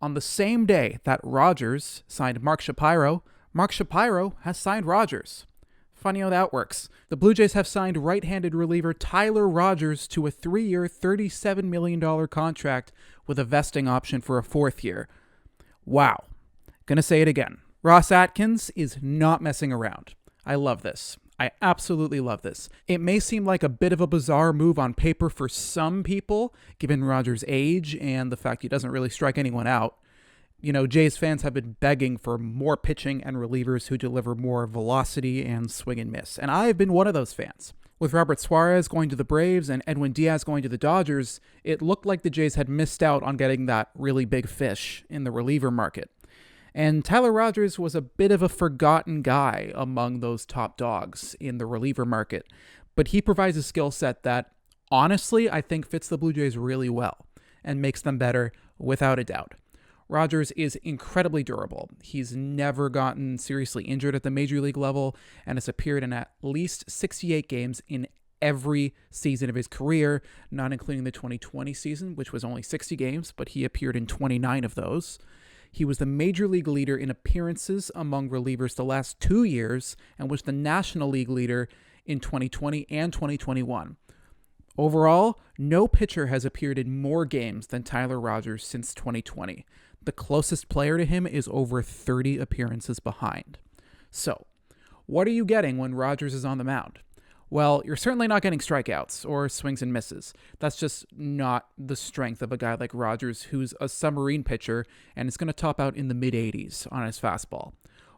On the same day that Rogers signed Mark Shapiro has signed Rogers. Funny how that works. The Blue Jays have signed right-handed reliever Tyler Rogers to a 3-year, $37 million contract with a vesting option for a 4th year. Wow. Gonna say it again. Ross Atkins is not messing around. I love this. I absolutely love this. It may seem like a bit of a bizarre move on paper for some people, given Rogers' age and the fact he doesn't really strike anyone out. You know, Jays fans have been begging for more pitching and relievers who deliver more velocity and swing and miss, and I've been one of those fans. With Robert Suarez going to the Braves and Edwin Diaz going to the Dodgers, it looked like the Jays had missed out on getting that really big fish in the reliever market. And Tyler Rogers was a bit of a forgotten guy among those top dogs in the reliever market, but he provides a skill set that, honestly, I think fits the Blue Jays really well and makes them better without a doubt. Rogers is incredibly durable. He's never gotten seriously injured at the major league level and has appeared in at least 68 games in every season of his career, not including the 2020 season, which was only 60 games, but he appeared in 29 of those. He was the major league leader in appearances among relievers the last 2 years and was the National League leader in 2020 and 2021. Overall, no pitcher has appeared in more games than Tyler Rogers since 2020. The closest player to him is over 30 appearances behind. So, what are you getting when Rogers is on the mound? Well, you're certainly not getting strikeouts or swings and misses. That's just not the strength of a guy like Rogers, who's a submarine pitcher and is going to top out in the mid-80s on his fastball.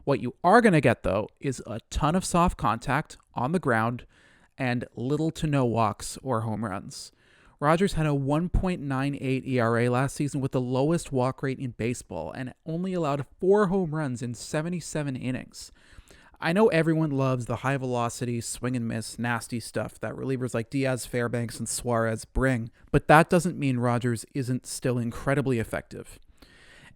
What you are going to get, though, is a ton of soft contact on the ground and little to no walks or home runs. Rogers had a 1.98 ERA last season with the lowest walk rate in baseball and only allowed 4 home runs in 77 innings. I know everyone loves the high velocity, swing and miss, nasty stuff that relievers like Diaz, Fairbanks, and Suarez bring, but that doesn't mean Rogers isn't still incredibly effective.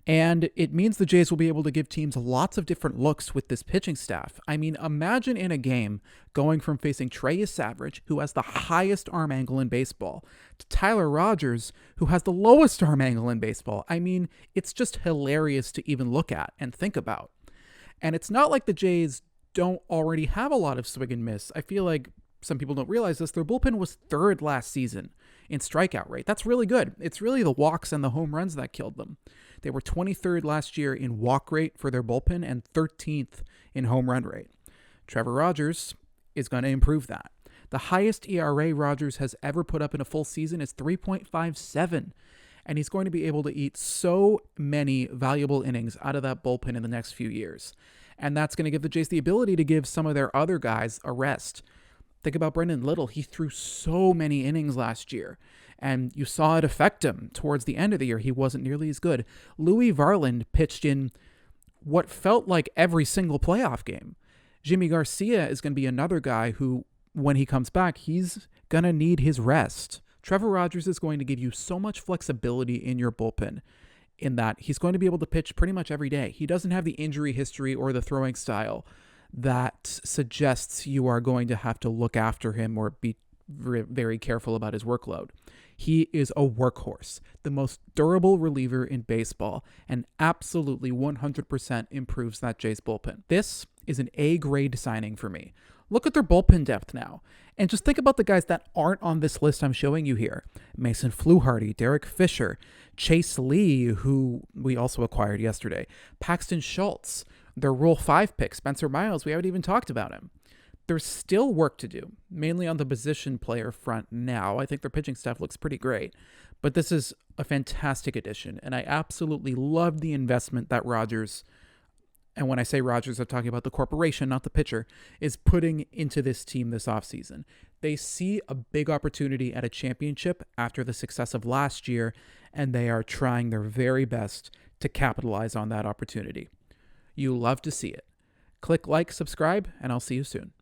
And it means the Jays will be able to give teams lots of different looks with this pitching staff. I mean, imagine in a game going from facing Trey Savage, who has the highest arm angle in baseball, to Tyler Rogers, who has the lowest arm angle in baseball. I mean, it's just hilarious to even look at and think about. And it's not like the Jays don't already have a lot of swing and miss. I feel like some people don't realize this. Their bullpen was 3rd last season in strikeout rate. That's really good. It's really the walks and the home runs that killed them. They were 23rd last year in walk rate for their bullpen and 13th in home run rate. Trevor Rogers is going to improve that. The highest ERA Rogers has ever put up in a full season is 3.57, and he's going to be able to eat so many valuable innings out of that bullpen in the next few years. And that's going to give the Jays the ability to give some of their other guys a rest. Think about Brendan Little. He threw so many innings last year, and you saw it affect him towards the end of the year. He wasn't nearly as good. Louis Varland pitched in what felt like every single playoff game. Jimmy Garcia is going to be another guy who, when he comes back, he's going to need his rest. Trevor Rogers is going to give you so much flexibility in your bullpen, in that he's going to be able to pitch pretty much every day. He doesn't have the injury history or the throwing style that suggests you are going to have to look after him or be very careful about his workload. He is a workhorse, the most durable reliever in baseball, and absolutely 100% improves that Jays bullpen. This is an A-grade signing for me. Look at their bullpen depth now. And just think about the guys that aren't on this list I'm showing you here. Mason Fluharty, Derek Fisher, Chase Lee, who we also acquired yesterday, Paxton Schultz, their Rule 5 pick, Spencer Miles, we haven't even talked about him. There's still work to do, mainly on the position player front now. I think their pitching staff looks pretty great. But this is a fantastic addition, and I absolutely love the investment that Rogers, and when I say Rogers, I'm talking about the corporation, not the pitcher, is putting into this team this offseason. They see a big opportunity at a championship after the success of last year, and they are trying their very best to capitalize on that opportunity. You love to see it. Click like, subscribe, and I'll see you soon.